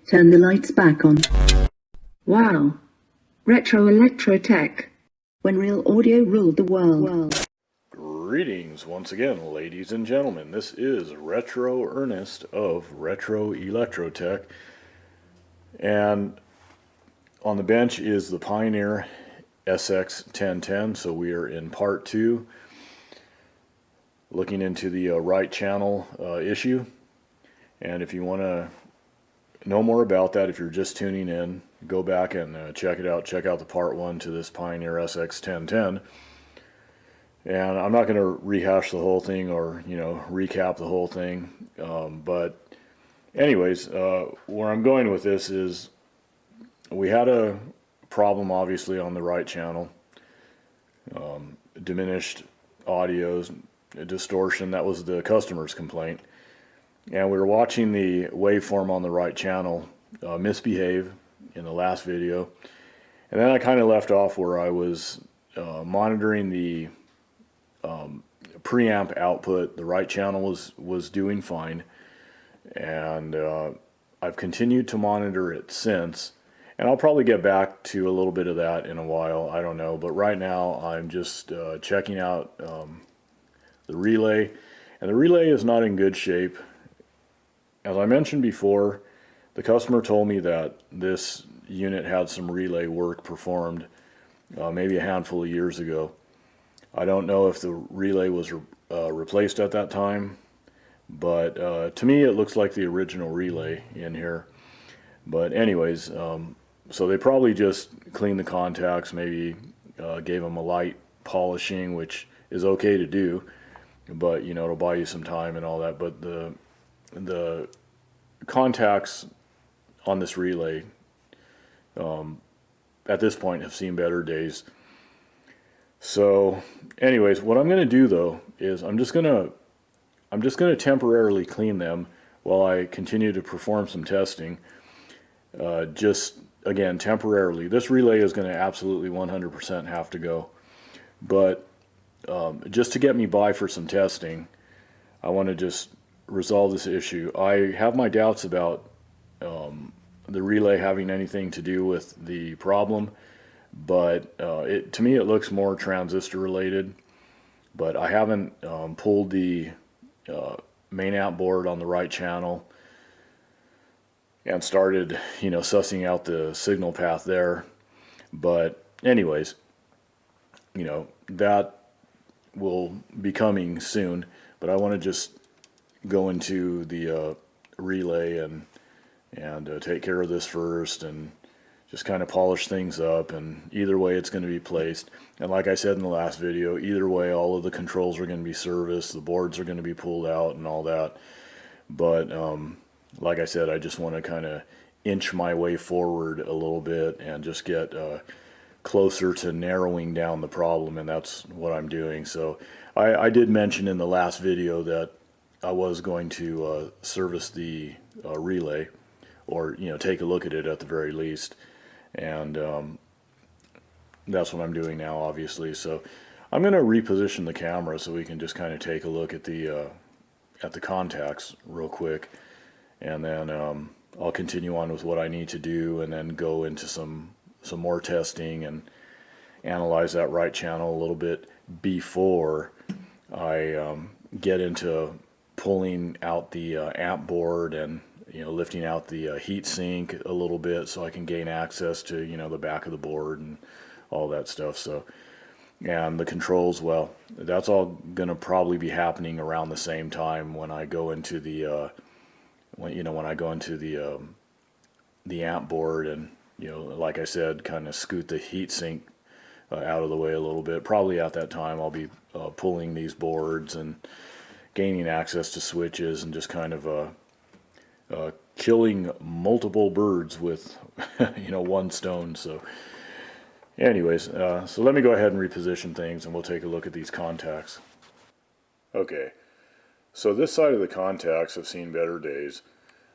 Turn the lights back on. Wow. Retro electro tech. When real audio ruled the world. Greetings once again, ladies and gentlemen. This is Retro Ernest of Retro Electrotech, and on the bench is the Pioneer SX1010. So we are in part 2, looking into the right channel issue. And if you want to know more about that, if you're just tuning in, go back and check it out. Check out the part 1 to this Pioneer SX1010. And I'm not going to rehash the whole thing or, recap the whole thing. But anyways, where I'm going with this is we had a problem, obviously, on the right channel. Diminished audios, distortion. That was the customer's complaint. And we were watching the waveform on the right channel misbehave in the last video. And then I kind of left off where I was monitoring the preamp output. The right channel was doing fine, and I've continued to monitor it since, and I'll probably get back to a little bit of that in a while, I don't know, but right now I'm just checking out the relay, and the relay is not in good shape. As I mentioned before, the customer told me that this unit had some relay work performed maybe a handful of years ago. I don't know if the relay was replaced at that time, but to me it looks like the original relay in here. But anyways, so they probably just cleaned the contacts, maybe gave them a light polishing, which is okay to do, but it'll buy you some time and all that. But the contacts on this relay at this point have seen better days. So anyways, what I'm going to do though is I'm just going to temporarily clean them while I continue to perform some testing. Just again, temporarily. This relay is going to absolutely 100% have to go, but just to get me by for some testing, I want to just resolve this issue. I have my doubts about the relay having anything to do with the problem, but to me it looks more transistor related. But I haven't pulled the main amp board on the right channel and started sussing out the signal path there. But anyways, that will be coming soon. But I want to just go into the relay and take care of this first and just kind of polish things up. And either way it's going to be placed, and like I said in the last video, either way all of the controls are going to be serviced, the boards are going to be pulled out and all that. But like I said, I just want to kind of inch my way forward a little bit and just get closer to narrowing down the problem, and that's what I'm doing. So I did mention in the last video that I was going to service the relay, or take a look at it at the very least, and that's what I'm doing now, obviously. So I'm going to reposition the camera so we can just kind of take a look at the contacts real quick, and then I'll continue on with what I need to do, and then go into some more testing and analyze that right channel a little bit before I get into pulling out the amp board and lifting out the heat sink a little bit so I can gain access to the back of the board and all that stuff. So, and the controls, well, that's all gonna probably be happening around the same time when I go into the when I go into the amp board and like I said, kind of scoot the heat sink out of the way a little bit. Probably at that time I'll be pulling these boards and gaining access to switches and just kind of killing multiple birds with one stone. So anyways, so let me go ahead and reposition things and we'll take a look at these contacts. Okay, so this side of the contacts have seen better days.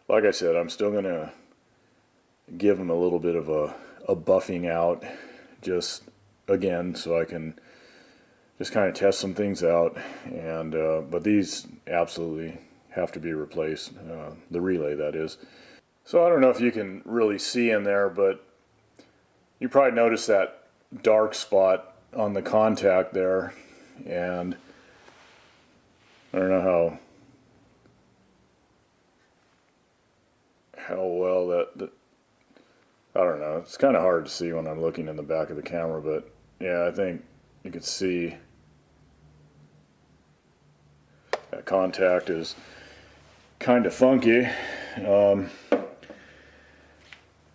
Like I said, I'm still going to give them a little bit of a buffing out, just again so I can just kind of test some things out. And but these absolutely have to be replaced, the relay, that is. So I don't know if you can really see in there, but you probably noticed that dark spot on the contact there, and I don't know how well that I don't know. It's kind of hard to see when I'm looking in the back of the camera, but yeah, I think you can see that contact is kind of funky.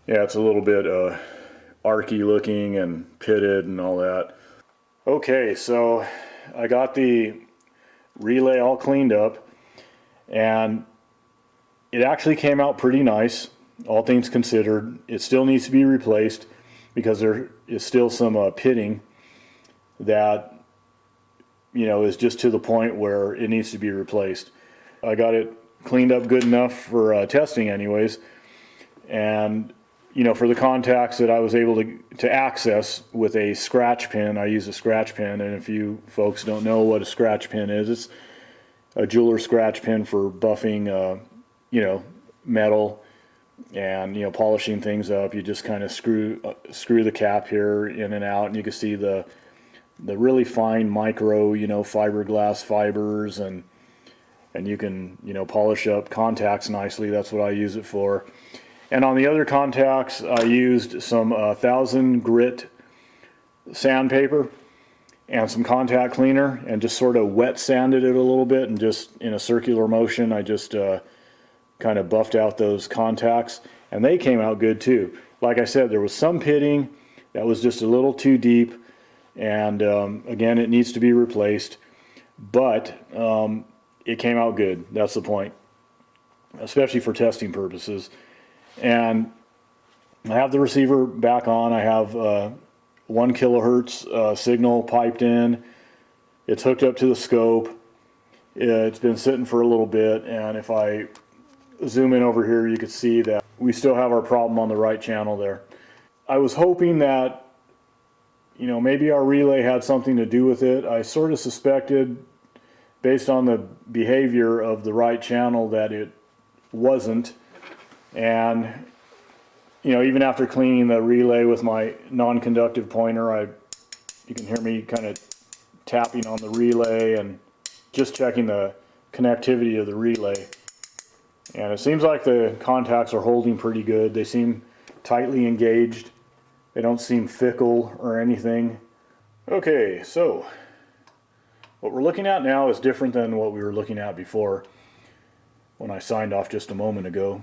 Yeah, it's a little bit archy looking and pitted and all that. Okay, so I got the relay all cleaned up, and it actually came out pretty nice, all things considered. It still needs to be replaced because there is still some pitting that, you know, is just to the point where it needs to be replaced. I got it cleaned up good enough for testing anyways, and you know, for the contacts that I was able to access with a scratch pin, I use a scratch pin, and if you folks don't know what a scratch pin is, it's a jeweler scratch pin for buffing, you know, metal and, you know, polishing things up. You just kind of screw the cap here in and out, and you can see the really fine micro, you know, fiberglass fibers, and you can, you know, polish up contacts nicely. That's what I use it for. And on the other contacts, I used some 1000 grit sandpaper and some contact cleaner, and just sort of wet sanded it a little bit, and just in a circular motion I just kind of buffed out those contacts, and they came out good too. Like I said, there was some pitting that was just a little too deep, and again, it needs to be replaced, but it came out good. That's the point, especially for testing purposes. And I have the receiver back on. I have 1 kilohertz signal piped in. It's hooked up to the scope. It's been sitting for a little bit, and if I zoom in over here, you can see that we still have our problem on the right channel there. I was hoping that, you know, maybe our relay had something to do with it. I sort of suspected, based on the behavior of the right channel, that it wasn't. And, you know, even after cleaning the relay with my non-conductive pointer, you can hear me kind of tapping on the relay and just checking the connectivity of the relay. And it seems like the contacts are holding pretty good. They seem tightly engaged. They don't seem fickle or anything. Okay, so what we're looking at now is different than what we were looking at before when I signed off just a moment ago.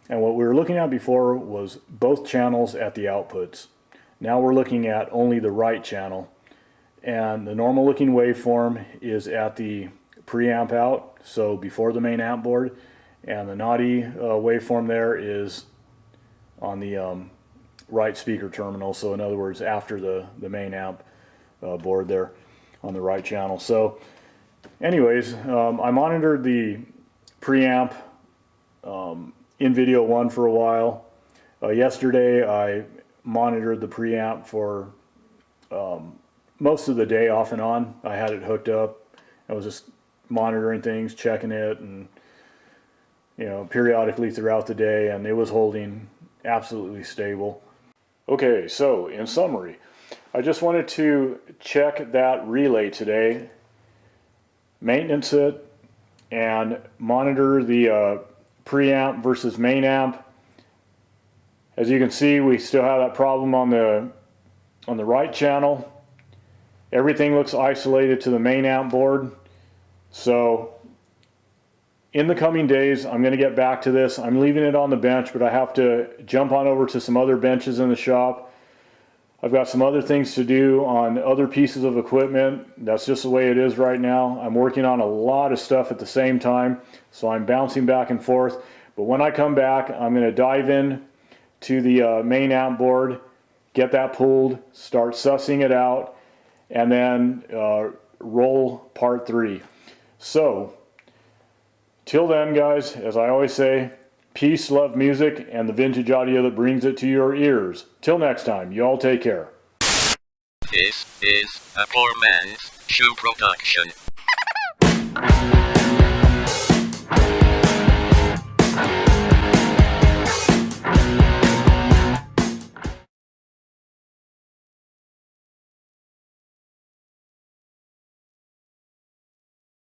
And what we were looking at before was both channels at the outputs. Now we're looking at only the right channel. And the normal looking waveform is at the preamp out, so before the main amp board. And the naughty waveform there is on the right speaker terminal, so in other words, after the main amp board there on the right channel. So anyways, I monitored the preamp in video 1 for a while. Yesterday I monitored the preamp for most of the day off and on. I had it hooked up. I was just monitoring things, checking it, and you know, periodically throughout the day, and it was holding absolutely stable. Okay, so in summary, I just wanted to check that relay today, maintenance it, and monitor the preamp versus main amp. As you can see, we still have that problem on the right channel. Everything looks isolated to the main amp board. So in the coming days, I'm going to get back to this. I'm leaving it on the bench, but I have to jump on over to some other benches in the shop. I've got some other things to do on other pieces of equipment. That's just the way it is right now. I'm working on a lot of stuff at the same time, so I'm bouncing back and forth. But when I come back, I'm going to dive in to the main amp board, get that pulled, start sussing it out, and then roll part 3. So till then, guys, as I always say, peace, love, music, and the vintage audio that brings it to your ears. Till next time, you all take care. This is a poor man's shoe production.